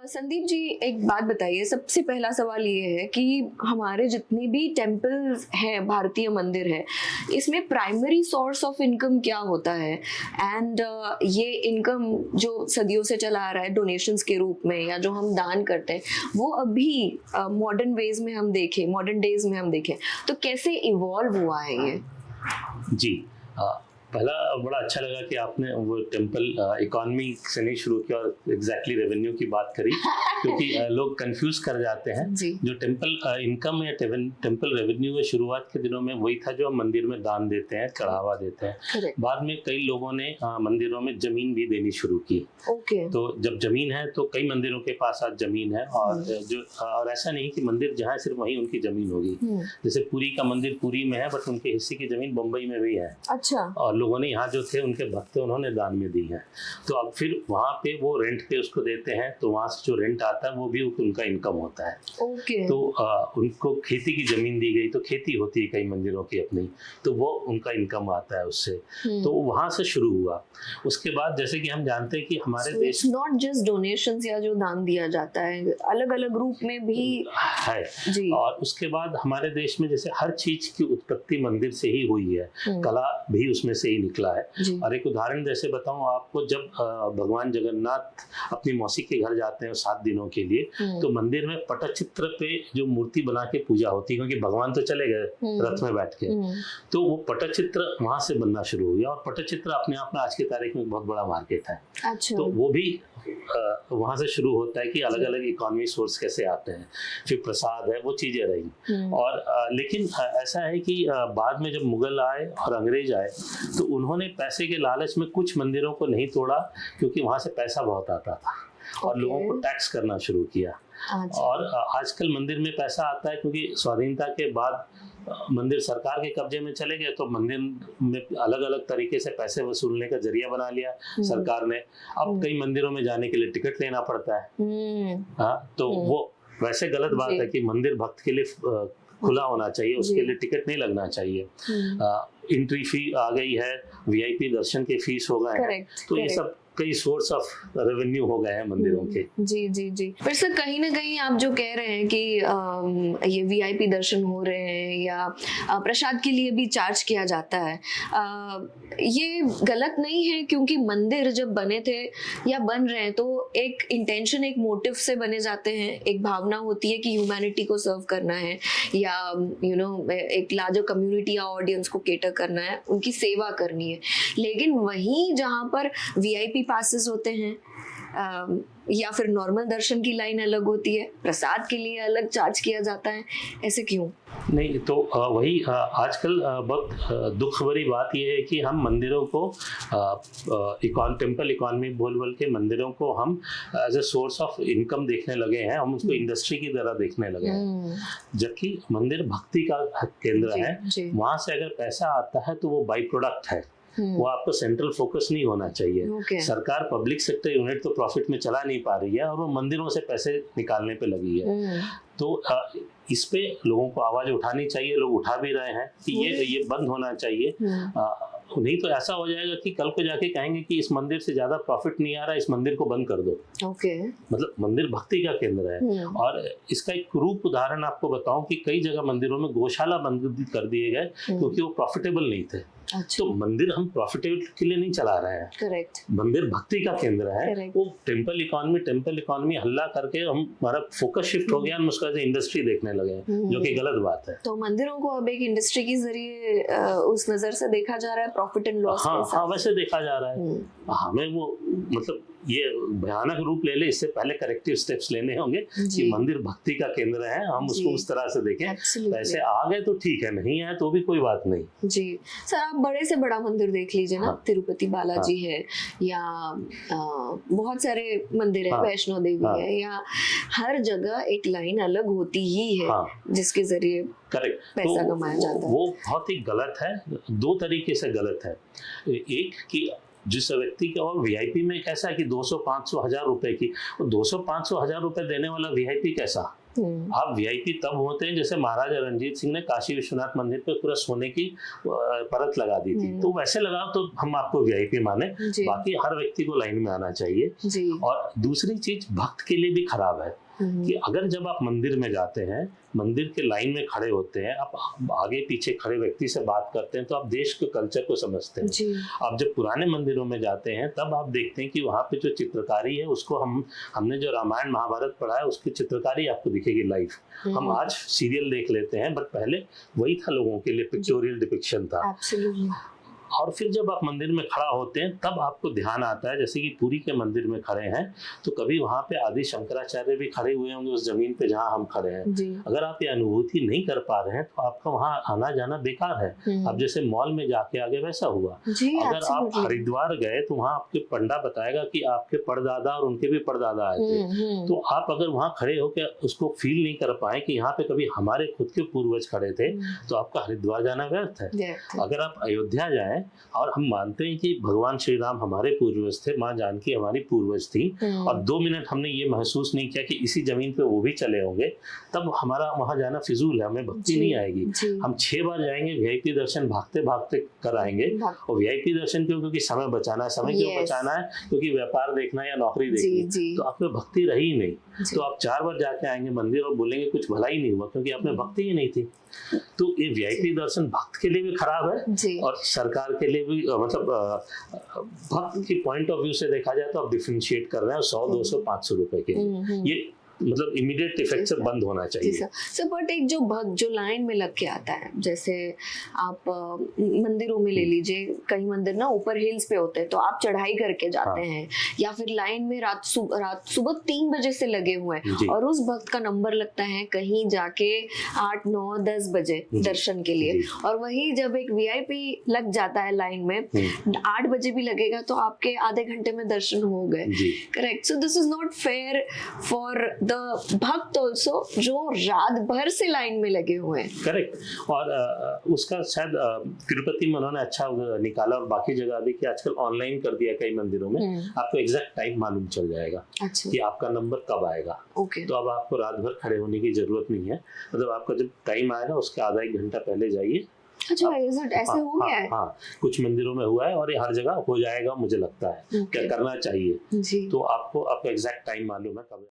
संदीप जी, एक बात बताइए। सबसे पहला सवाल ये है कि हमारे जितनी भी टेम्पल्स हैं, भारतीय मंदिर है, इसमें प्राइमरी सोर्स ऑफ इनकम क्या होता है? एंड ये इनकम जो सदियों से चला आ रहा है डोनेशंस के रूप में या जो हम दान करते हैं, वो अभी मॉडर्न वेज में हम देखें, मॉडर्न डेज में हम देखें तो कैसे इवॉल्व हुआ है ये? जी, पहला बड़ा अच्छा लगा कि आपने वो टेम्पल इकोनॉमी से नहीं शुरू किया और एग्जैक्टली रेवेन्यू की बात करी, क्योंकि लोग कंफ्यूज कर जाते हैं। जो टेम्पल इनकम या टेम्पल रेवेन्यू है, शुरुआत के दिनों में वही था जो हम मंदिर में दान देते हैं, चढ़ावा देते हैं। बाद में कई लोगों ने मंदिरों में जमीन भी देनी शुरू की। तो जब जमीन है तो कई मंदिरों के पास आज जमीन है, और ऐसा नहीं कि मंदिर जहाँ सिर्फ वहीं उनकी जमीन होगी। जैसे पुरी का मंदिर पुरी में है, बट उनके हिस्से की जमीन बम्बई में भी है। अच्छा। और लोगों ने यहाँ जो थे उनके भक्त उन्होंने दान में दी है। तो अब फिर वहाँ पे वो रेंट पे उसको देते हैं, तो वहाँ से जो रेंट आता है वो भी उनका इनकम होता है। तो उनको खेती की जमीन दी गई, तो खेती होती है कई मंदिरों की अपनी, तो वो उनका इनकम आता है उससे। तो वहाँ से शुरू हुआ। उसके बाद जैसे कि हम जानते हैं कि हमारे देश नॉट जस्ट डोनेशंस या जो दान दिया जाता है, अलग अलग रूप में भी है जी। और उसके बाद हमारे देश में जैसे हर चीज की उत्पत्ति मंदिर से ही हुई है, कला भी उसमें से ही निकला है। और एक उदाहरण जैसे बताऊं आपको, जब भगवान जगन्नाथ अपनी मौसी के घर जाते हैं 7 दिनों के लिए, तो मंदिर में पटचित्र पे जो मूर्ति बना के पूजा होती है, क्योंकि भगवान तो चले गए रथ में बैठ के, तो वो पटचित्र वहां से बनना शुरू हो गया। और पटचित्र अपने आप में आज की तारीख में बहुत बड़ा मार्केट है। अच्छा। तो वो भी वहां से शुरू होता है कि अलग अलग इकोनॉमी सोर्स कैसे आते हैं। फिर प्रसाद है, वो चीजें रही। और लेकिन ऐसा है कि बाद में जब मुगल आए और अंग्रेज आए, तो उन्होंने पैसे के लालच में कुछ मंदिरों को नहीं तोड़ा, क्योंकि वहां से पैसा बहुत आता था और लोगों को टैक्स करना शुरू किया। और आजकल मंदिर में पैसा आता है क्योंकि स्वाधीनता के बाद मंदिर सरकार के कब्जे में चले गए, तो मंदिर में अलग अलग तरीके से पैसे वसूलने का जरिया बना लिया सरकार ने। अब कई मंदिरों में जाने के लिए टिकट लेना पड़ता है। हाँ, तो वो वैसे गलत बात है कि मंदिर भक्त के लिए खुला होना चाहिए, उसके लिए टिकट नहीं लगना चाहिए। एंट्री फी आ गई है, वीआईपी दर्शन के फीस हो गए हैं, तो ये सब कई सोर्स ऑफ रेवेन्यू हो गए हैं मंदिरों के। जी जी जी। पर सर, कहीं ना कहीं आप जो कह रहे हैं कि ये वीआईपी दर्शन हो रहे हैं या प्रसाद के लिए भी चार्ज किया जाता है, ये गलत नहीं है? क्योंकि मंदिर जब बने थे या बन रहे हैं तो एक इंटेंशन, एक मोटिव से बने जाते हैं। एक भावना होती है कि ह्यूमैनिटी को सर्व करना है या एक लार्जर कम्युनिटी या ऑडियंस को केटर करना है, उनकी सेवा करनी है। लेकिन वहीं जहाँ पर वीआईपी पासेस होते हैं या फिर नॉर्मल दर्शन की लाइन अलग होती है, प्रसाद के लिए अलग चार्ज किया जाता है, ऐसे क्यों? नहीं, तो वही आजकल बहुत दुख भरी बात यह है कि हम मंदिरों को टेम्पल इकोनॉमी बोल के मंदिरों को हम as a source of income देखने लगे हैं। हम उसको इंडस्ट्री की तरह देखने लगे हैं, जबकि मंदिर भक्ति का केंद्र है। वहां से अगर पैसा आता है तो वो बाई प्रोडक्ट है, वो आपको सेंट्रल फोकस नहीं होना चाहिए। सरकार पब्लिक सेक्टर यूनिट तो प्रॉफिट में चला नहीं पा रही है और वो मंदिरों से पैसे निकालने पे लगी है। तो इस पे लोगों को आवाज उठानी चाहिए, लोग उठा भी रहे हैं कि ये बंद होना चाहिए। नहीं तो ऐसा हो जाएगा कि कल को जाके कहेंगे कि इस मंदिर से ज्यादा प्रॉफिट नहीं आ रहा, इस मंदिर को बंद कर दो। मतलब मंदिर भक्ति का केंद्र है। और इसका एक रूप उदाहरण आपको बताऊं कि कई जगह मंदिरों में गौशाला बंद कर दिए गए क्योंकि वो प्रॉफिटेबल नहीं थे। तो मंदिर हम प्रॉफिटेबल के लिए नहीं चला रहे हैं। करेक्ट। मंदिर भक्ति का केंद्र है। वो टेम्पल इकोनॉमी हल्ला करके हमारा फोकस शिफ्ट हो गया, हम उसका इंडस्ट्री देखने लगे, जो कि गलत बात है। तो मंदिरों को अब एक इंडस्ट्री के जरिए उस नजर से देखा जा रहा है, प्रॉफिट एंड लॉस। हाँ, वैसे देखा जा रहा है। हमें वो मतलब ये भयानक रूप ले ले, इससे पहले करेक्टिव स्टेप्स लेने होंगे कि मंदिर भक्ति का केंद्र है, हम उसको उस तरह से देखें। पैसे आ गए तो ठीक है, नहीं आए तो भी कोई बात नहीं। जी सर, आप बड़े से बड़ा मंदिर देख लीजिए ना, तिरुपति बालाजी है या बहुत सारे मंदिर है, वैष्णो देवी है, या हर जगह एक लाइन अलग होती ही है जिसके जरिए पैसा कमाया जाता है। वो बहुत ही गलत है, 2 तरीके से गलत है। एक कि जिस व्यक्ति के, और वीआईपी में कैसा है कि 200, 500, 1000 रुपए की, 200, 500, 1000 रुपए देने वाला वीआईपी कैसा, आप वीआईपी तब होते हैं जैसे महाराजा रणजीत सिंह ने काशी विश्वनाथ मंदिर पे पूरा सोने की परत लगा दी थी, तो वैसे लगाओ तो हम आपको वीआईपी माने। बाकी हर व्यक्ति को लाइन में आना चाहिए। और दूसरी चीज भक्त के लिए भी खराब है कि अगर जब आप मंदिर में जाते हैं, मंदिर के लाइन में खड़े होते हैं, आप आगे पीछे खड़े व्यक्ति से बात करते हैं, तो आप देश के कल्चर को समझते हैं। आप जब पुराने मंदिरों में जाते हैं तब आप देखते हैं कि वहाँ पे जो चित्रकारी है उसको हमने जो रामायण महाभारत पढ़ा है उसकी चित्रकारी आपको दिखेगी लाइव। हम आज सीरियल देख लेते हैं, बट पहले वही था, लोगों के लिए पिक्चोरियल डिपिक्शन था। और फिर जब आप मंदिर में खड़ा होते हैं तब आपको ध्यान आता है, जैसे कि पुरी के मंदिर में खड़े हैं तो कभी वहाँ पे आदि शंकराचार्य भी खड़े हुए होंगे उस जमीन पे जहाँ हम खड़े हैं। अगर आप ये अनुभूति नहीं कर पा रहे हैं तो आपका वहाँ आना जाना बेकार है। अब जैसे मॉल में जाके आगे वैसा हुआ। अगर आप हरिद्वार गए तो वहाँ आपके पंडा बताएगा कि आपके परदादा और उनके भी परदादा आए थे, तो आप अगर वहाँ खड़े होकर उसको फील नहीं कर पाए कि यहाँ पे कभी हमारे खुद के पूर्वज खड़े थे, तो आपका हरिद्वार जाना व्यर्थ है। अगर आप अयोध्या जाए, और हम मानते हैं कि भगवान श्री राम हमारे पूर्वज थे, माँ जानकी हमारी पूर्वज थी, और 2 मिनट हमने ये महसूस नहीं किया कि इसी जमीन पे वो भी चले होंगे, तब हमारा वहां जाना फिजूल है, हमें भक्ति नहीं आएगी। हम 6 बार जाएंगे, वीआईपी दर्शन भागते भागते कराएंगे। और वीआईपी दर्शन क्यों? क्योंकि समय बचाना है। समय क्यों बचाना है? क्योंकि व्यापार देखना है या नौकरी देखनी, तो आप में भक्ति रही ही नहीं। तो आप 4 बार जाके आएंगे मंदिर और बोलेंगे कुछ भला ही नहीं हुआ, क्योंकि आप में भक्ति ही नहीं थी। तो ये वीआईपी दर्शन भक्त के लिए भी खराब है और सरकार के लिए भी, मतलब भक्त की पॉइंट ऑफ व्यू से देखा जाए तो आप डिफरेंशिएट कर रहे हैं 100, 200, 500 रुपए के लिए। ये मतलब इमीडिएट इफेक्ट से बंद होना चाहिए। सर बट एक जो भक्त जो लाइन में लग के आता है, जैसे आप मंदिरों में ले लीजिए, कई मंदिर ना ऊपर हिल्स पे होते हैं, तो आप चढ़ाई करके जाते हैं, या फिर लाइन में रात सुबह 3 बजे से लगे हुए हैं, और उस भक्त का नंबर लगता है कहीं जाके 8, 9, 10 बजे दर्शन के लिए, और वही जब एक वीआईपी लग जाता है लाइन में 8 बजे भी लगेगा तो आपके आधे घंटे में दर्शन हो गए। Correct. So this is not fair for the भक्त ऑल्सो जो रात भर से लाइन में लगे हुए हैं। करेक्ट। और उसका शायद तिरुपति में उन्होंने अच्छा निकाला, और बाकी जगह भी कि आजकल ऑनलाइन कर दिया कई मंदिरों में, आपको एग्जैक्ट टाइम मालूम चल जाएगा कि आपका नंबर कब आएगा। तो अब आपको रात भर खड़े होने की जरूरत नहीं है, मतलब आपका जब टाइम आएगा उसके आधा 1 घंटा पहले जाइए। अच्छा, ऐसे हो गया है? हाँ, कुछ मंदिरों में हुआ है और ये हर जगह हो जाएगा, मुझे लगता है। क्या करना चाहिए, तो आपको एग्जैक्ट टाइम मालूम है कब।